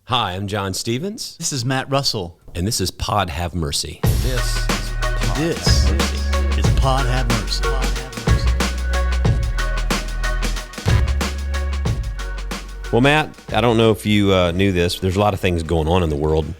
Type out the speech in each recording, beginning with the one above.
Hi, I'm John Stevens, This is Matt Russell. and this is Pod Have Mercy. This is Pod Have Mercy. Well, Matt, I don't know if you knew this, but there's a lot of things going on in the world.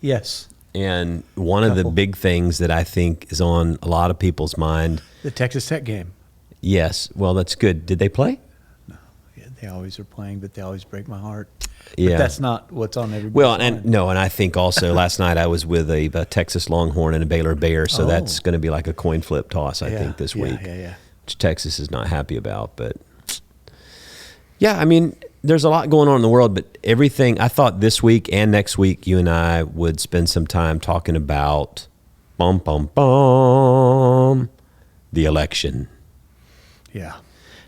Yes. And one of the big things that I think is on a lot of people's mind. The Texas Tech game. Yes, well, that's good. Did they play? No. Yeah, they always are playing, but they always break my heart. Yeah. But that's not what's on everybody's Well, mind. and I think also last night I was with a Texas Longhorn and a Baylor Bear, so that's going to be like a coin flip toss, I think, this week. Yeah. Which Texas is not happy about, but yeah, I mean, there's a lot going on in the world, but everything, I thought this week and next week you and I would spend some time talking about the election. Yeah.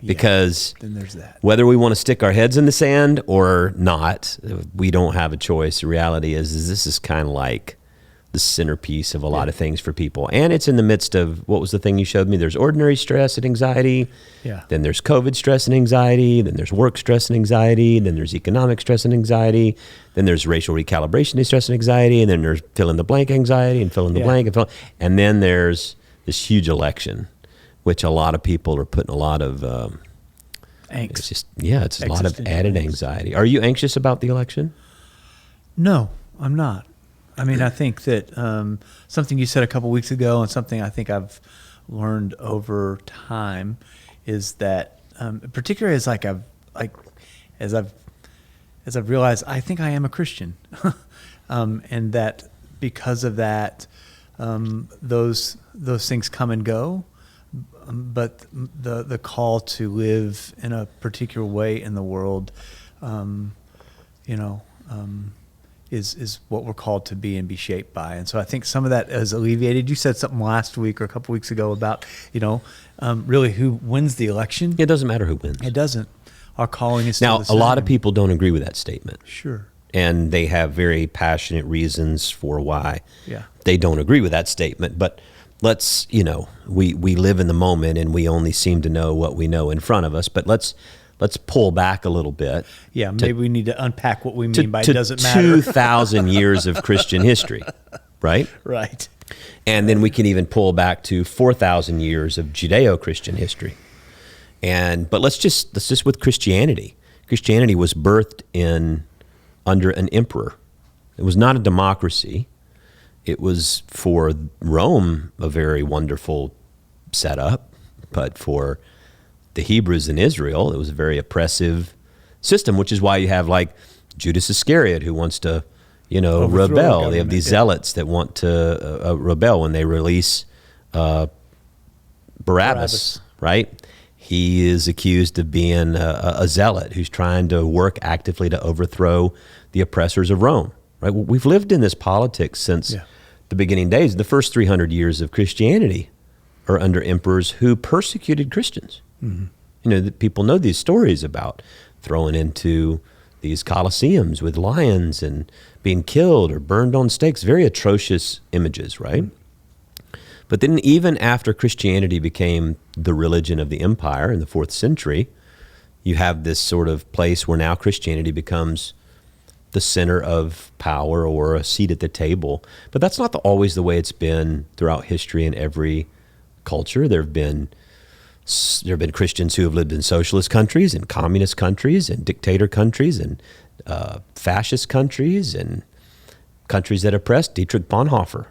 Because then there's that. whether we want to stick our heads in the sand or not, we don't have a choice. The reality is this is kind of like the centerpiece of a lot of things for people. And it's in the midst of, what was the thing you showed me? There's ordinary stress and anxiety. Yeah. Then there's COVID stress and anxiety. Then there's work stress and anxiety. Then there's economic stress and anxiety. Then there's racial recalibration stress and anxiety. And then there's fill in the blank anxiety and fill in the blank. And then there's this huge election, which a lot of people are putting a lot of Angst. It's just, it's a lot of Existential added angst. anxiety. Are you anxious about the election? No, I'm not. I mean, I think that something you said a couple weeks ago, and something I think I've learned over time, is that particularly as I've realized, I think I am a Christian, and that because of that, those things come and go, but the call to live in a particular way in the world, is what we're called to be and be shaped by. And so I think some of that is alleviated. You said something last week or a couple weeks ago about, really who wins the election. It doesn't matter who wins. It doesn't. Our calling is still Now, the a same. lot of people don't agree with that statement. Sure. And they have very passionate reasons for why Yeah. they don't agree with that statement. But let's, we live in the moment and we only seem to know what we know in front of us. But let's pull back a little bit. Yeah, maybe we need to unpack what we mean by it doesn't matter. 2,000 years of Christian history, right? Right. And then we can even pull back to 4,000 years of Judeo-Christian history. But let's just with Christianity. Christianity was birthed under an emperor. It was not a democracy. It was, for Rome, a very wonderful setup, but for the Hebrews in Israel, it was a very oppressive system, which is why you have like Judas Iscariot who wants to, rebel. They have these zealots that want to rebel when they release Barabbas, right? He is accused of being a zealot who's trying to work actively to overthrow the oppressors of Rome, right? We've lived in this politics since the beginning days. The first 300 years of Christianity are under emperors who persecuted Christians. Mm-hmm. People know these stories about throwing into these coliseums with lions and being killed or burned on stakes. Very atrocious images, right? Mm-hmm. But then even after Christianity became the religion of the empire in the 4th century, you have this sort of place where now Christianity becomes the center of power or a seat at the table. But that's not always the way it's been throughout history in every culture. There have been Christians who have lived in socialist countries and communist countries and dictator countries and fascist countries and countries that oppressed. Dietrich Bonhoeffer,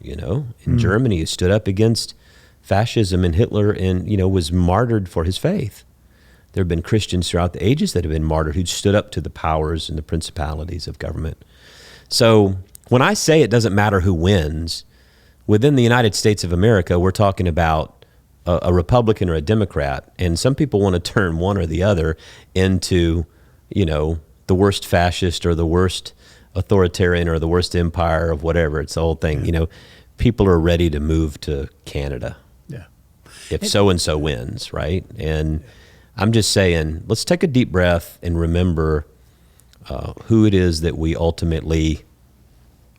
in Germany, who stood up against fascism and Hitler and, was martyred for his faith. There have been Christians throughout the ages that have been martyred who stood up to the powers and the principalities of government. So when I say it doesn't matter who wins, within the United States of America, we're talking about a Republican or a Democrat, and some people want to turn one or the other into, the worst fascist or the worst authoritarian or the worst empire of whatever. It's the whole thing. People are ready to move to Canada. Yeah. If so-and-so wins, right? And I'm just saying, let's take a deep breath and remember who it is that we ultimately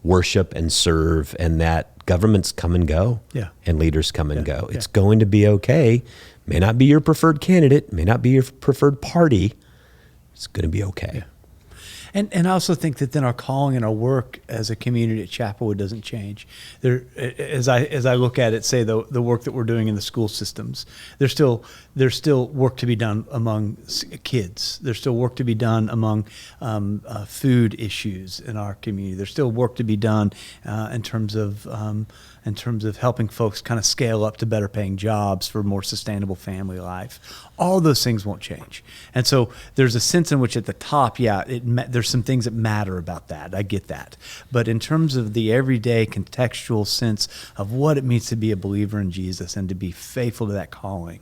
worship and serve, and that governments come and go, and leaders come and go. It's going to be okay. May not be your preferred candidate, may not be your preferred party, it's going to be okay. Yeah. And I also think that then our calling and our work as a community at Chapelwood doesn't change. There, as I look at it, say the work that we're doing in the school systems, there's still work to be done among kids. There's still work to be done among food issues in our community. There's still work to be done in terms of helping folks kind of scale up to better paying jobs for more sustainable family life. All those things won't change. And so there's a sense in which at the top, there's some things that matter about that. I get that. But in terms of the everyday contextual sense of what it means to be a believer in Jesus and to be faithful to that calling,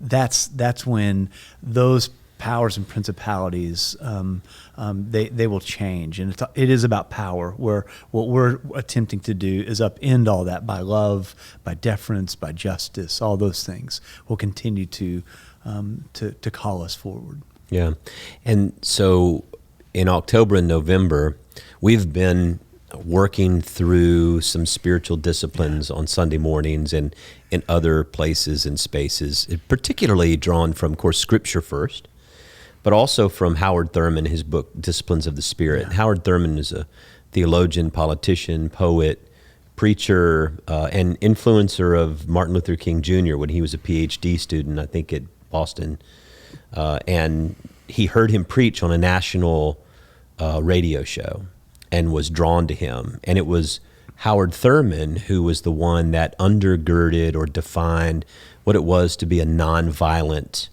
that's when those powers and principalities, they will change. And it is about power, where what we're attempting to do is upend all that by love, by deference, by justice. All those things will continue to call us forward. Yeah. And so in October and November, we've been working through some spiritual disciplines on Sunday mornings and in other places and spaces, particularly drawn from, of course, Scripture first, but also from Howard Thurman, his book, Disciplines of the Spirit. Yeah. Howard Thurman is a theologian, politician, poet, preacher, and influencer of Martin Luther King Jr. when he was a PhD student, I think at Boston. And he heard him preach on a national radio show and was drawn to him. And it was Howard Thurman who was the one that undergirded or defined what it was to be a nonviolent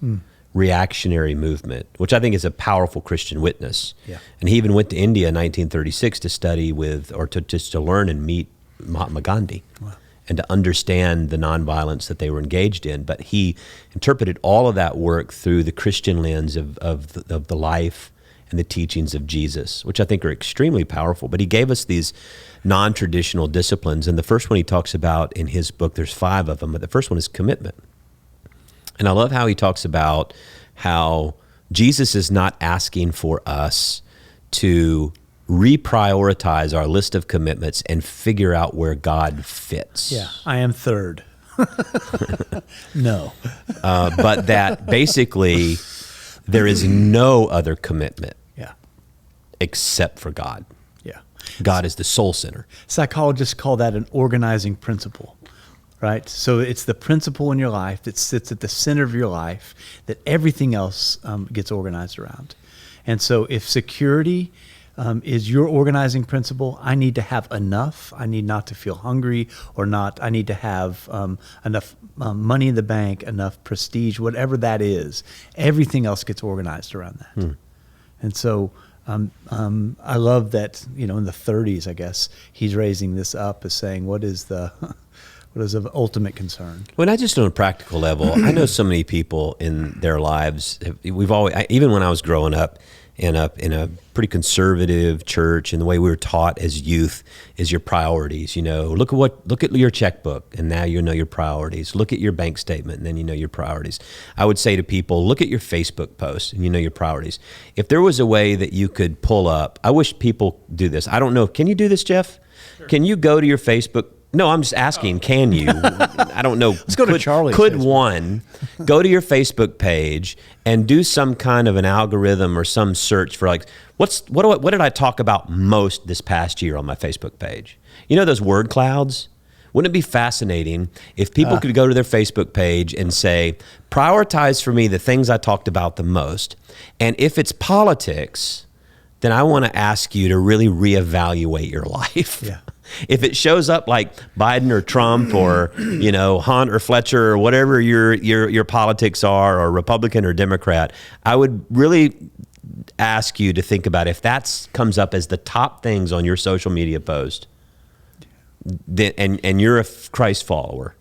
reactionary movement, which I think is a powerful Christian witness. Yeah. And he even went to India in 1936 to study with, or to learn and meet Mahatma Gandhi. Wow. And to understand the nonviolence that they were engaged in. But he interpreted all of that work through the Christian lens of the life and the teachings of Jesus, which I think are extremely powerful. But he gave us these non-traditional disciplines. And the first one he talks about in his book, there's 5 of them, but the first one is commitment. And I love how he talks about how Jesus is not asking for us to reprioritize our list of commitments and figure out where God fits. Yeah, I am third. No. But that basically there is no other commitment except for God. Yeah. God is the soul center. Psychologists call that an organizing principle. Right? So it's the principle in your life that sits at the center of your life that everything else gets organized around. And so if security is your organizing principle, I need to have enough. I need not to feel hungry or not. I need to have enough money in the bank, enough prestige, whatever that is. Everything else gets organized around that. And so I love that, in the 30s, I guess, he's raising this up as saying, what is of ultimate concern? Well, not just on a practical level. I know so many people in their lives. Even when I was growing up in a pretty conservative church, and the way we were taught as youth is your priorities. Look at your checkbook, and now you know your priorities. Look at your bank statement, and then you know your priorities. I would say to people, look at your Facebook post, and you know your priorities. If there was a way that you could pull up, I wish people do this. I don't know. Can you do this, Jeff? Sure. Can you go to your Facebook? No, I'm just asking, can you? I don't know. Let's go to Charlie's Could Facebook. One go to your Facebook page and do some kind of an algorithm or some search for what did I talk about most this past year on my Facebook page? Those word clouds? Wouldn't it be fascinating if people could go to their Facebook page and say, prioritize for me the things I talked about the most, and if it's politics, then I want to ask you to really reevaluate your life. Yeah. If it shows up like Biden or Trump or Hunt or Fletcher or whatever your politics are, or Republican or Democrat, I would really ask you to think about if that comes up as the top things on your social media post, and you're a Christ follower,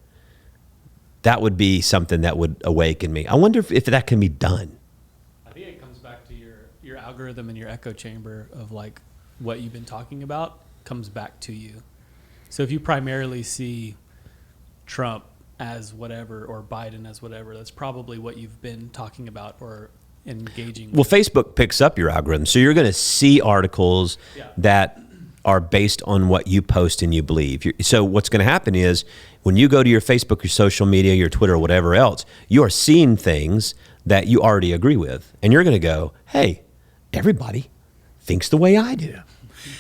that would be something that would awaken me. I wonder if that can be done. I think it comes back to your algorithm and your echo chamber of what you've been talking about comes back to you. So if you primarily see Trump as whatever or Biden as whatever, that's probably what you've been talking about or engaging with. Well, Facebook picks up your algorithm, so you're going to see articles that are based on what you post and you believe. So what's going to happen is when you go to your Facebook, your social media, your Twitter, or whatever else, you are seeing things that you already agree with. And you're going to go, hey, everybody thinks the way I do. Yeah.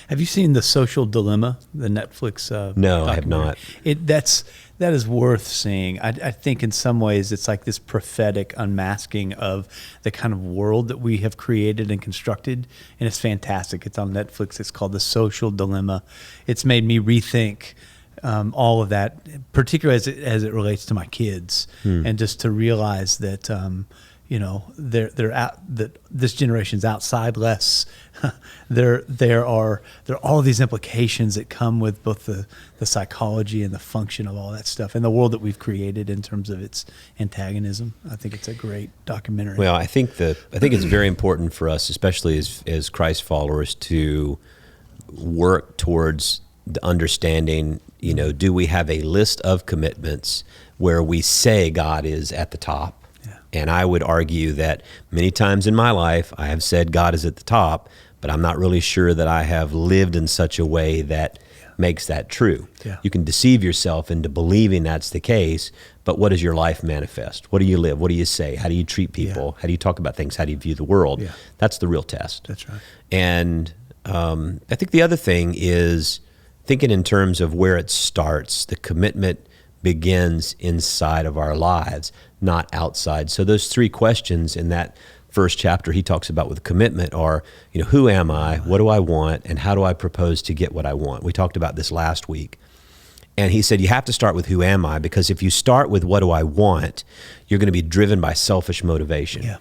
Have you seen The Social Dilemma, the Netflix No, I have documentary? not. That is worth seeing. I think in some ways it's like this prophetic unmasking of the kind of world that we have created and constructed, and it's fantastic. It's on Netflix. It's called The Social Dilemma. It's made me rethink all of that, particularly as it relates to my kids, and just to realize that they're out, that this generation's outside less. There are all of these implications that come with both the psychology and the function of all that stuff and the world that we've created in terms of its antagonism. I think it's a great documentary. Well, I think it's very important for us, especially as Christ followers, to work towards the understanding, do we have a list of commitments where we say God is at the top? Yeah. And I would argue that many times in my life, I have said God is at the top, but I'm not really sure that I have lived in such a way that makes that true. Yeah. You can deceive yourself into believing that's the case, but what does your life manifest? What do you live? What do you say? How do you treat people? Yeah. How do you talk about things? How do you view the world? Yeah. That's the real test. That's right. And I think the other thing is thinking in terms of where it starts. The commitment begins inside of our lives, not outside. So those three questions in that first chapter he talks about with commitment are, who am I, what do I want, and how do I propose to get what I want? We talked about this last week. And he said you have to start with who am I, because if you start with what do I want, you're going to be driven by selfish motivation. Yeah.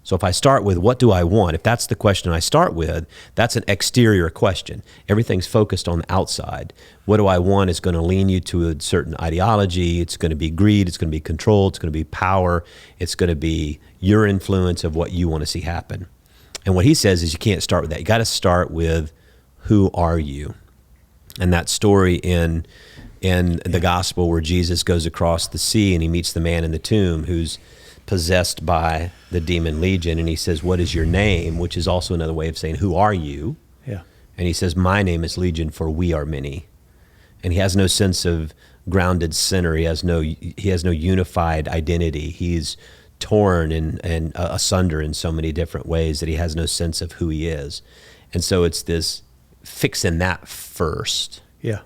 So if I start with what do I want, if that's the question I start with, that's an exterior question. Everything's focused on the outside. What do I want is going to lean you to a certain ideology. It's going to be greed. It's going to be control. It's going to be power. It's going to be your influence of what you want to see happen. And what he says is you can't start with that. You got to start with who are you? And that story in the gospel where Jesus goes across the sea and he meets the man in the tomb who's possessed by the demon legion, and he says, what is your name? Which is also another way of saying, who are you? Yeah. And he says, my name is Legion, for we are many. And he has no sense of grounded center. He has no unified identity. He's torn and asunder in so many different ways that he has no sense of who he is. And so it's this fixing that first. Yeah.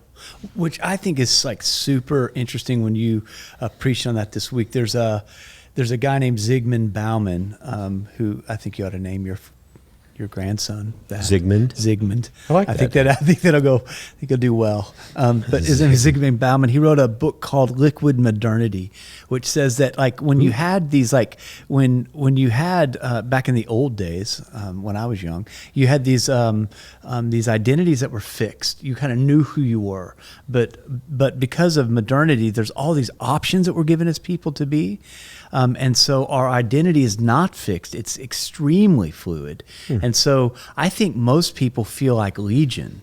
Which I think is like super interesting when you preached on that this week. There's a guy named Zygmunt Bauman, who I think you ought to name your grandson that. Zygmunt. I like that. I think he'll do well. But his name is Zygmunt Bauman. He wrote a book called Liquid Modernity, which says that like when you had these when you had back in the old days when I was young, you had these identities that were fixed. You kind of knew who you were, but because of modernity, there's all these options that we're given as people to be. And so our identity is not fixed. It's extremely fluid. And so I think most people feel like Legion,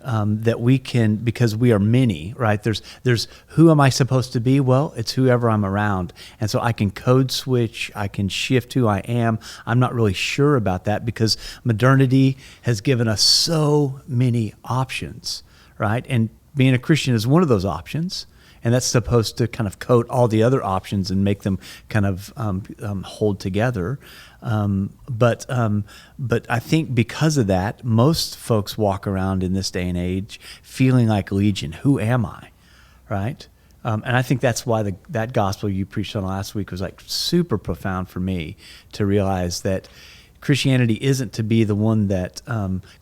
that we can, because we are many, right? There's who am I supposed to be? Well, it's whoever I'm around. And so I can code switch. I can shift who I am. I'm not really sure about that because modernity has given us so many options, right? And being a Christian is one of those options. And that's supposed to kind of coat all the other options and make them kind of hold together. But I think because of that, most folks walk around in this day and age feeling like Legion. Who am I, right? And I think that's why that gospel you preached on last week was like super profound for me to realize that Christianity isn't to be the one that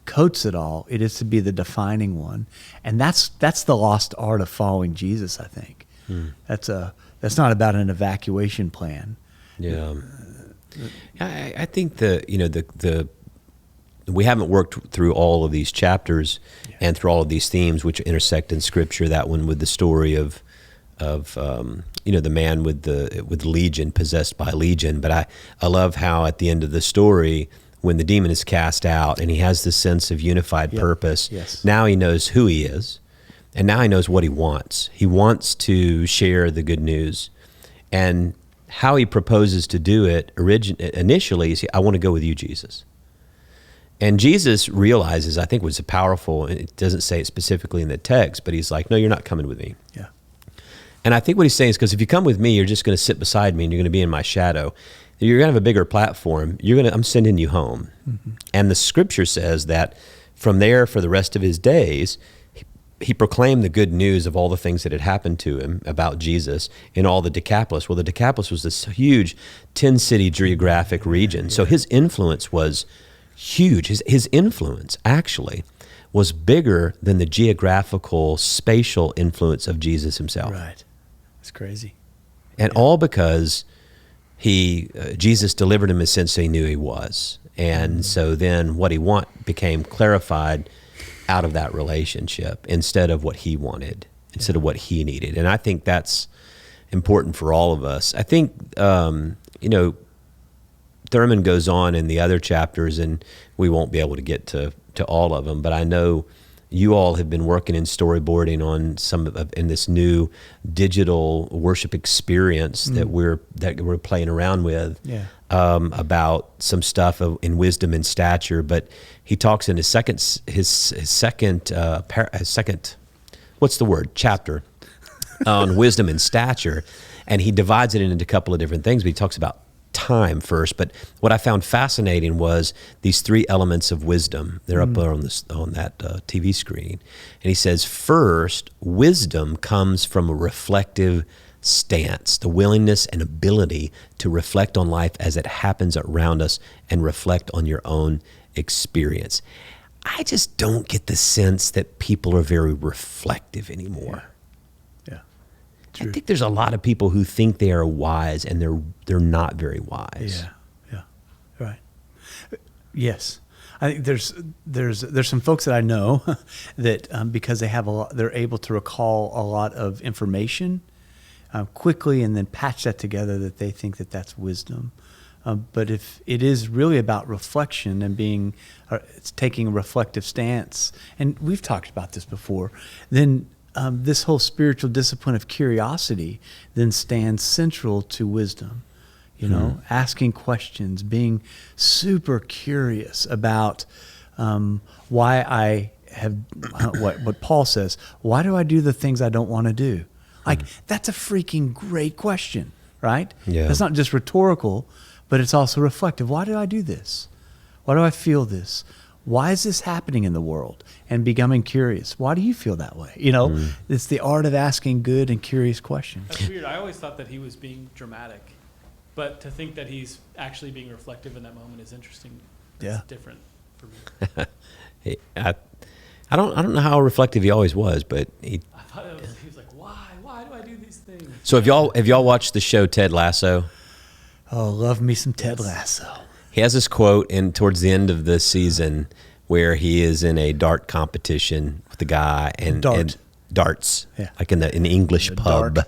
coats it all. It is to be the defining one, and that's the lost art of following Jesus. I think that's not about an evacuation plan. Yeah, I think the we haven't worked through all of these chapters and through all of these themes which intersect in Scripture. That one with the story of the man with Legion, possessed by Legion. But I love how at the end of the story, when the demon is cast out and he has this sense of unified purpose, now he knows who he is, and now he knows what he wants. He wants to share the good news, and how he proposes to do it initially is, I want to go with you, Jesus. And Jesus realizes, I think was powerful, and it doesn't say it specifically in the text, but he's like, no, you're not coming with me. Yeah. And I think what he's saying is, because if you come with me, you're just going to sit beside me and you're going to be in my shadow. You're going to have a bigger platform. I'm sending you home. Mm-hmm. And the scripture says that from there, for the rest of his days, he proclaimed the good news of all the things that had happened to him about Jesus in all the Decapolis. Well, the Decapolis was this huge 10-city geographic region. So his influence was huge. His influence actually was bigger than the geographical, spatial influence of Jesus himself. Right. It's crazy. And all because Jesus delivered him a sense he knew he was. And so then what he became clarified out of that relationship instead of what he wanted, instead of what he needed. And I think that's important for all of us. I think, Thurman goes on in the other chapters, and we won't be able to get to all of them, but I know you all have been working in storyboarding on in this new digital worship experience that we're playing around with. Yeah. About some stuff in wisdom and stature, but he talks in his second what's the word, chapter on wisdom and stature, and he divides it into a couple of different things. But he talks about time first. But what I found fascinating was these 3 elements of wisdom. They're up there on that TV screen, and he says, first, wisdom comes from a reflective stance, the willingness and ability to reflect on life as it happens around us and reflect on your own experience. I just don't get the sense that people are very reflective anymore. Yeah. True. I think there's a lot of people who think they are wise and they're not very wise. Yeah. Right. Yes. I think there's some folks that I know that because they have they're able to recall a lot of information quickly and then patch that together, that they think that that's wisdom. But if it is really about reflection and it's taking a reflective stance, and we've talked about this before, then this whole spiritual discipline of curiosity then stands central to wisdom. Asking questions, being super curious about why I have what Paul says. Why do I do the things I don't want to do? That's a freaking great question, right? Yeah. It's not just rhetorical, but it's also reflective. Why do I do this? Why do I feel this? Why is this happening in the world? And becoming curious. Why do you feel that way? It's the art of asking good and curious questions. That's weird. I always thought that he was being dramatic, but to think that he's actually being reflective in that moment is interesting. It's different for me. I don't know how reflective he always was, but I thought he was like, why do I do these things? So have y'all watched the show Ted Lasso? Oh, love me some Ted Lasso. He has this quote towards the end of the season where he is in a dart competition with the guy and darts, like in the English pub.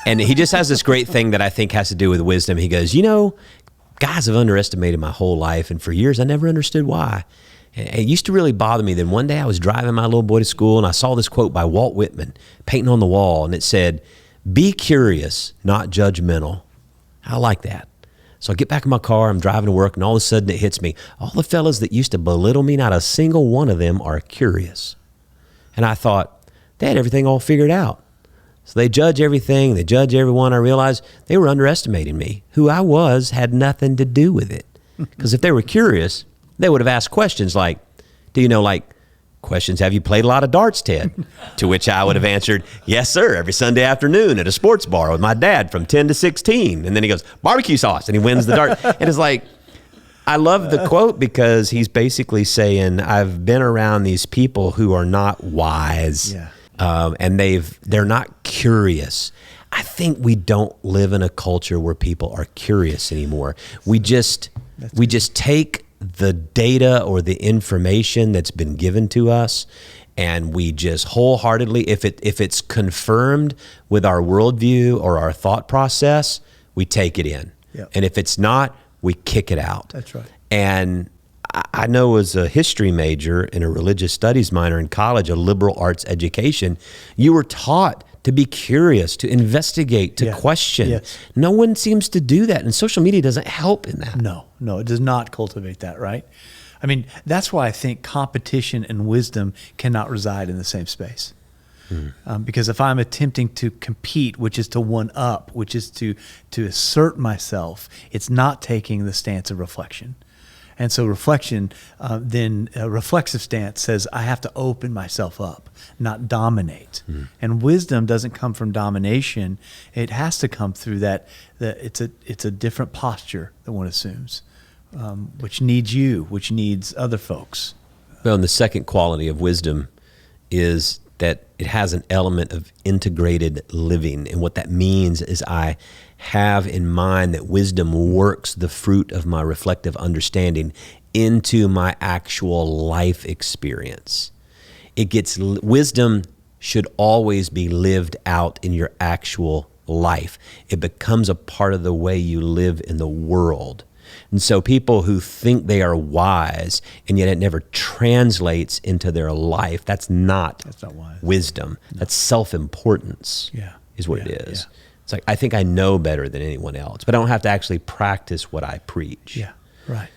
And he just has this great thing that I think has to do with wisdom. He goes, guys have underestimated my whole life, and for years I never understood why. And it used to really bother me. Then one day I was driving my little boy to school, and I saw this quote by Walt Whitman painting on the wall, and it said, "Be curious, not judgmental." I like that. So I get back in my car, I'm driving to work, and all of a sudden it hits me. All the fellas that used to belittle me, not a single one of them are curious. And I thought, they had everything all figured out. So they judge everything, they judge everyone. I realized they were underestimating me. Who I was had nothing to do with it. Because if they were curious, they would have asked questions like, questions, have you played a lot of darts, Ted? To which I would have answered, yes, sir, every Sunday afternoon at a sports bar with my dad from 10 to 16. And then he goes, barbecue sauce, and he wins the dart. And it's like, I love the quote because he's basically saying, I've been around these people who are not wise, and they're not curious. I think we don't live in a culture where people are curious anymore. We just take the data or the information that's been given to us, and we just wholeheartedly, if it's confirmed with our worldview or our thought process, we take it in. Yep. And if it's not, we kick it out. That's right. And I know as a history major and a religious studies minor in college, a liberal arts education, you were taught to be curious, to investigate, to question. Yes. No one seems to do that, and social media doesn't help in that. No, it does not cultivate that, right? I mean, that's why I think competition and wisdom cannot reside in the same space. Because if I'm attempting to compete, which is to one up, which is to assert myself, it's not taking the stance of reflection. And so reflection, then a reflexive stance says, I have to open myself up, not dominate. And wisdom doesn't come from domination. It has to come through that it's a different posture that one assumes, which needs you, which needs other folks. Well, and the second quality of wisdom is that it has an element of integrated living. And what that means is I have in mind that wisdom works the fruit of my reflective understanding into my actual life experience. Wisdom should always be lived out in your actual life. It becomes a part of the way you live in the world. And so people who think they are wise and yet it never translates into their life, that's not wise. Wisdom. No. That's self-importance is what it is. Yeah. It's like, I think I know better than anyone else, but I don't have to actually practice what I preach. Yeah, right.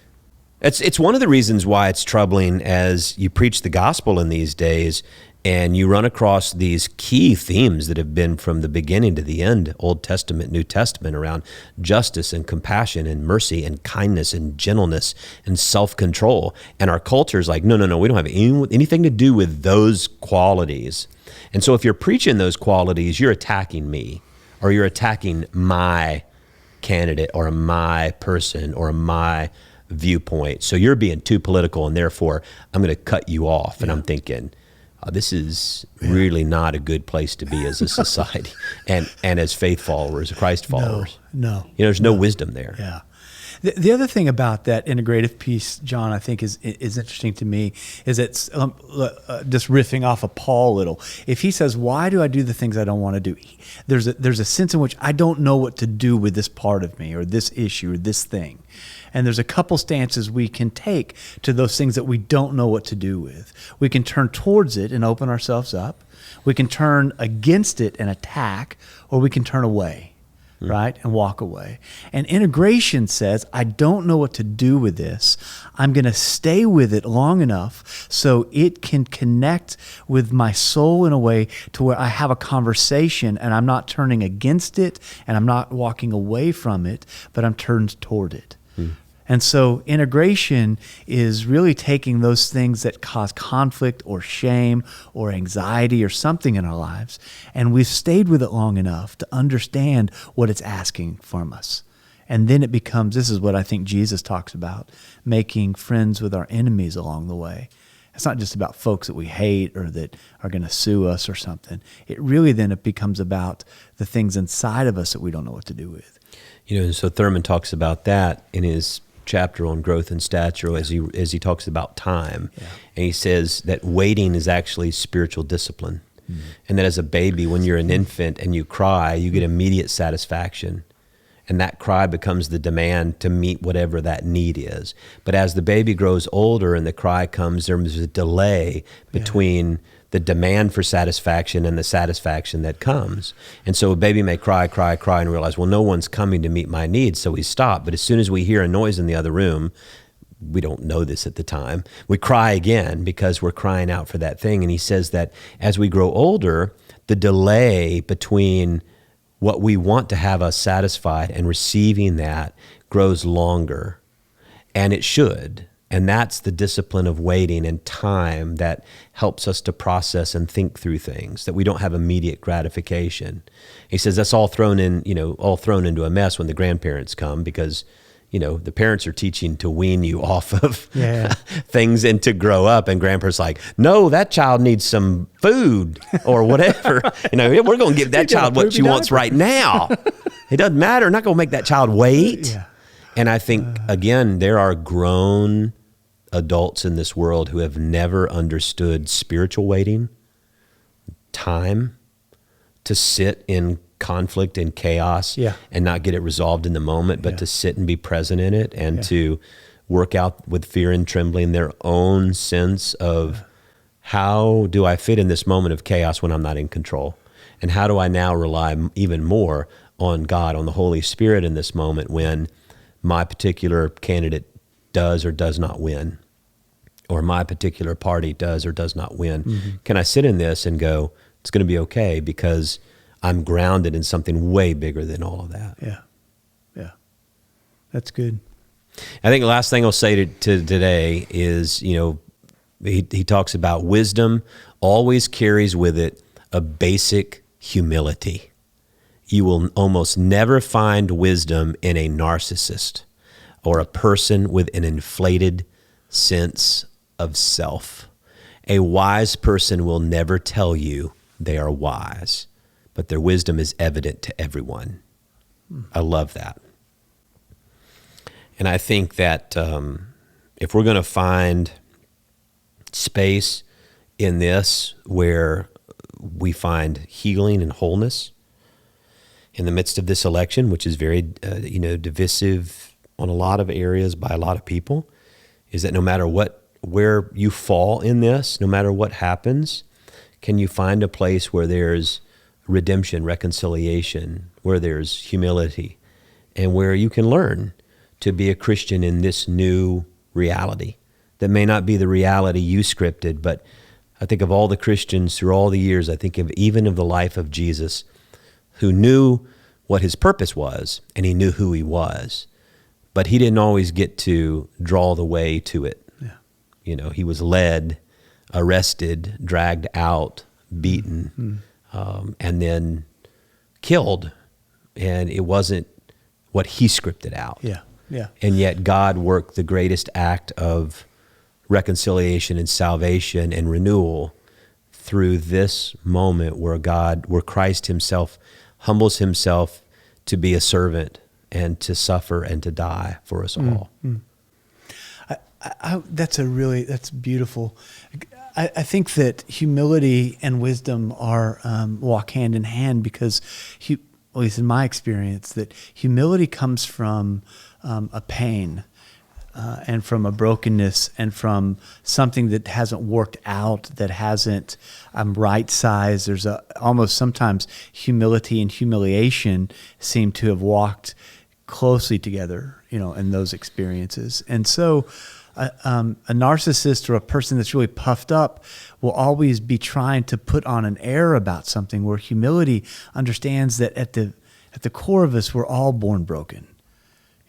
It's one of the reasons why it's troubling as you preach the gospel in these days and you run across these key themes that have been from the beginning to the end, Old Testament, New Testament, around justice and compassion and mercy and kindness and gentleness and self-control. And our culture's like, no, we don't have anything to do with those qualities. And so if you're preaching those qualities, you're attacking me, or you're attacking my candidate or my person or my viewpoint. So you're being too political, and therefore I'm going to cut you off. And I'm thinking, this is really not a good place to be as a society and as faith followers, Christ followers. No. There's no wisdom there. Yeah. The other thing about that integrative piece, John, I think is interesting to me, is it's just riffing off of Paul a little. If he says, why do I do the things I don't want to do? There's a sense in which I don't know what to do with this part of me or this issue or this thing. And there's a couple stances we can take to those things that we don't know what to do with. We can turn towards it and open ourselves up. We can turn against it and attack, or we can turn away. Right? And walk away. And integration says, I don't know what to do with this. I'm going to stay with it long enough so it can connect with my soul in a way to where I have a conversation and I'm not turning against it and I'm not walking away from it, but I'm turned toward it. And so integration is really taking those things that cause conflict or shame or anxiety or something in our lives, and we've stayed with it long enough to understand what it's asking from us. And then it becomes, this is what I think Jesus talks about, making friends with our enemies along the way. It's not just about folks that we hate or that are going to sue us or something. It becomes about the things inside of us that we don't know what to do with. And so Thurman talks about that in his chapter on growth and stature as he talks about time. And he says that waiting is actually spiritual discipline. And that as a baby, when you're an infant and you cry, you get immediate satisfaction. And that cry becomes the demand to meet whatever that need is. But as the baby grows older and the cry comes, there's a delay between the demand for satisfaction and the satisfaction that comes. And so a baby may cry and realize, well, no one's coming to meet my needs, so we stop. But as soon as we hear a noise in the other room, we don't know this at the time, we cry again because we're crying out for that thing. And he says that as we grow older, the delay between what we want to have us satisfied and receiving that grows longer. And it should. And that's the discipline of waiting and time that helps us to process and think through things, that we don't have immediate gratification. He says that's all thrown into a mess when the grandparents come, because the parents are teaching to wean you off of things and to grow up, and grandpa's like, no, that child needs some food or whatever. We're going to give that child what she wants right now. It doesn't matter. Not going to make that child wait. Yeah. And I think, again, there are grown adults in this world who have never understood spiritual waiting, time, to sit in conflict and chaos and not get it resolved in the moment, but to sit and be present in it and to work out with fear and trembling their own sense of how do I fit in this moment of chaos when I'm not in control? And how do I now rely even more on God, on the Holy Spirit in this moment when my particular candidate does or does not win, or my particular party does or does not win? Can I sit in this and go, It's going to be okay because I'm grounded in something way bigger than all of that. Yeah. Yeah. That's good. I think the last thing I'll say to today is, he talks about wisdom always carries with it a basic humility. You will almost never find wisdom in a narcissist or a person with an inflated sense of self. A wise person will never tell you they are wise, but their wisdom is evident to everyone. I love that. And I think that if we're going to find space in this where we find healing and wholeness in the midst of this election, which is very, divisive on a lot of areas by a lot of people, is that no matter where you fall in this, no matter what happens, can you find a place where there's redemption, reconciliation, where there's humility, and where you can learn to be a Christian in this new reality that may not be the reality you scripted, but I think of all the Christians through all the years, I think of even of the life of Jesus, who knew what his purpose was, and he knew who he was, but he didn't always get to draw the way to it. Yeah. He was led, arrested, dragged out, beaten, and then killed, and it wasn't what he scripted out. Yeah. Yeah. And yet God worked the greatest act of reconciliation and salvation and renewal through this moment where Christ himself humbles himself to be a servant and to suffer and to die for us all. That's beautiful. I think that humility and wisdom are walk hand in hand because, at least in my experience, that humility comes from a pain and from a brokenness and from something that hasn't worked out, that hasn't right-sized. There's almost sometimes humility and humiliation seem to have walked closely together, in those experiences. And so a narcissist or a person that's really puffed up will always be trying to put on an air about something, where humility understands that at the core of us, we're all born broken.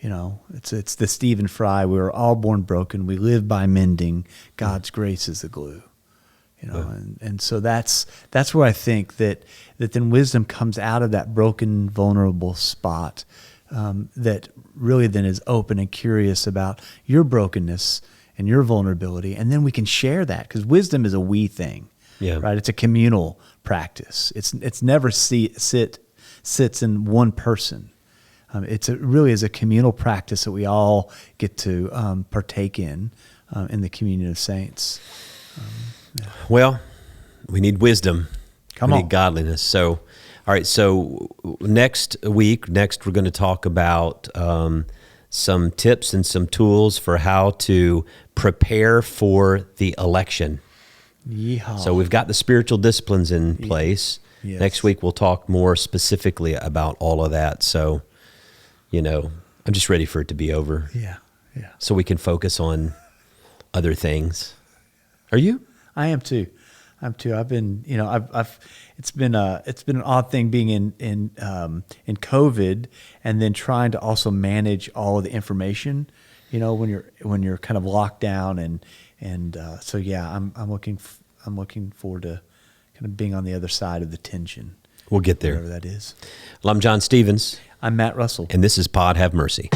It's the Stephen Fry. We were all born broken. We live by mending. God's grace is the glue. And so that's where I think that then wisdom comes out of that broken, vulnerable spot that really then is open and curious about your brokenness and your vulnerability, and then we can share that, because wisdom is a we thing, right? It's a communal practice. It's never sits in one person. It's really is a communal practice that we all get to partake in the communion of saints. Well, we need wisdom. We need godliness. So, all right. So next we're going to talk about some tips and some tools for how to prepare for the election. Yeehaw. So we've got the spiritual disciplines in place. Yes. Next week we'll talk more specifically about all of that. So, I'm just ready for it to be over. Yeah. So we can focus on other things. Are you? I am too. I've been, it's been an odd thing being in COVID, and then trying to also manage all of the information, when you're kind of locked down, and so yeah, I'm looking forward to kind of being on the other side of the tension. We'll get there. Whatever that is. Well, I'm John Stevens. I'm Matt Russell. And this is Pod Have Mercy.